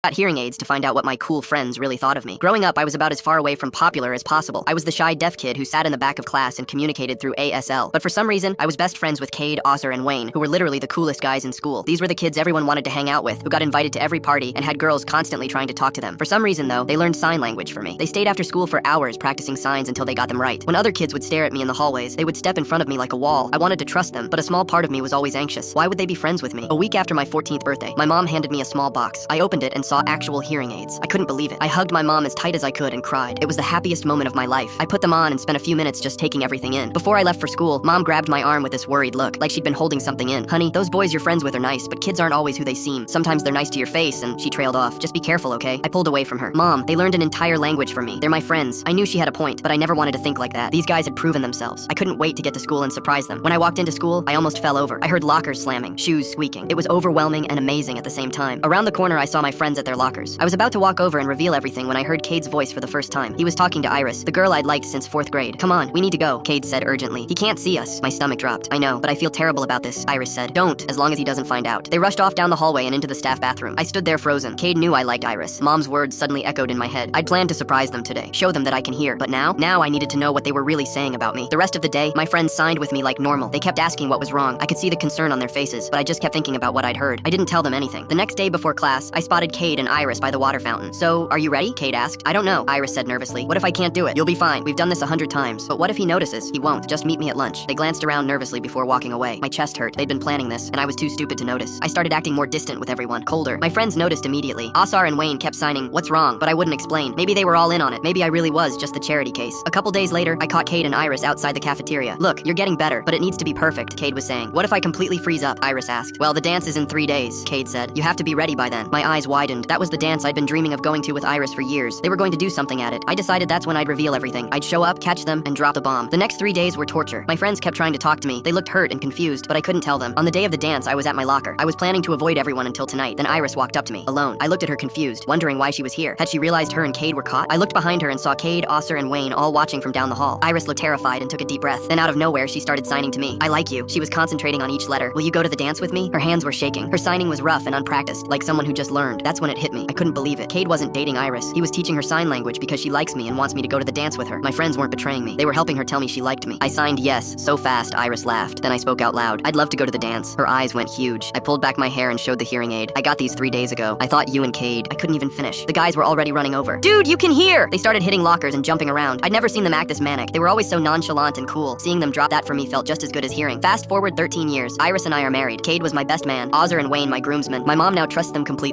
Got hearing aids to find out what my cool friends really thought of me. Growing up, I was about as far away from popular as possible. I was the shy deaf kid who sat in the back of class and communicated through ASL. But for some reason, I was best friends with Cade, Osser, and Wayne, who were literally the coolest guys in school. These were the kids everyone wanted to hang out with, who got invited to every party and had girls constantly trying to talk to them. For some reason, though, they learned sign language for me. They stayed after school for hours practicing signs until they got them right. When other kids would stare at me in the hallways, they would step in front of me like a wall. I wanted to trust them, but a small part of me was always anxious. Why would they be friends with me? A week after my 14th birthday, my mom handed me a small box. I opened it and saw actual hearing aids. I couldn't believe it. I hugged my mom as tight as I could and cried. It was the happiest moment of my life. I put them on and spent a few minutes just taking everything in. Before I left for school, Mom grabbed my arm with this worried look, like she'd been holding something in. Honey, those boys you're friends with are nice, but kids aren't always who they seem. Sometimes they're nice to your face, and she trailed off. Just be careful, okay? I pulled away from her. Mom, they learned an entire language from me. They're my friends. I knew she had a point, but I never wanted to think like that. These guys had proven themselves. I couldn't wait to get to school and surprise them. When I walked into school, I almost fell over. I heard lockers slamming, shoes squeaking. It was overwhelming and amazing at the same time. Around the corner, I saw my friends at their lockers. I was about to walk over and reveal everything when I heard Cade's voice for the first time. He was talking to Iris, the girl I'd liked since 4th grade. Come on, we need to go, Cade said urgently. He can't see us. My stomach dropped. I know, but I feel terrible about this, Iris said. Don't, as long as he doesn't find out. They rushed off down the hallway and into the staff bathroom. I stood there frozen. Cade knew I liked Iris. Mom's words suddenly echoed in my head. I'd planned to surprise them today, show them that I can hear. But now I needed to know what they were really saying about me. The rest of the day, my friends signed with me like normal. They kept asking what was wrong. I could see the concern on their faces, but I just kept thinking about what I'd heard. I didn't tell them anything. The next day before class, I spotted Cade and Iris by the water fountain. So, are you ready? Cade asked. I don't know, Iris said nervously. What if I can't do it? You'll be fine. We've done this 100 times. But what if he notices? He won't. Just meet me at lunch. They glanced around nervously before walking away. My chest hurt. They'd been planning this, and I was too stupid to notice. I started acting more distant with everyone, colder. My friends noticed immediately. Osar and Wayne kept signing, what's wrong? But I wouldn't explain. Maybe they were all in on it. Maybe I really was just the charity case. A couple days later, I caught Cade and Iris outside the cafeteria. Look, you're getting better, but it needs to be perfect, Cade was saying. What if I completely freeze up? Iris asked. Well, the dance is in 3 days, Cade said. You have to be ready by then. My eyes widened. That was the dance I'd been dreaming of going to with Iris for years. They were going to do something at it. I decided that's when I'd reveal everything. I'd show up, catch them, and drop the bomb. The next 3 days were torture. My friends kept trying to talk to me. They looked hurt and confused, but I couldn't tell them. On the day of the dance, I was at my locker. I was planning to avoid everyone until tonight. Then Iris walked up to me, alone. I looked at her confused, wondering why she was here. Had she realized her and Cade were caught? I looked behind her and saw Cade, Osser, and Wayne all watching from down the hall. Iris looked terrified and took a deep breath. Then out of nowhere, she started signing to me. I like you. She was concentrating on each letter. Will you go to the dance with me? Her hands were shaking. Her signing was rough and unpracticed, like someone who just learned. That's when it hit me. I couldn't believe it. Cade wasn't dating Iris. He was teaching her sign language because she likes me and wants me to go to the dance with her. My friends weren't betraying me. They were helping her tell me she liked me. I signed yes, so fast, Iris laughed. Then I spoke out loud. I'd love to go to the dance. Her eyes went huge. I pulled back my hair and showed the hearing aid. I got these 3 days ago. I thought you and Cade. I couldn't even finish. The guys were already running over. Dude, you can hear! They started hitting lockers and jumping around. I'd never seen them act this manic. They were always so nonchalant and cool. Seeing them drop that for me felt just as good as hearing. Fast forward 13 years. Iris and I are married. Cade was my best man. Osser and Wayne my groomsmen. My mom now trusts them completely.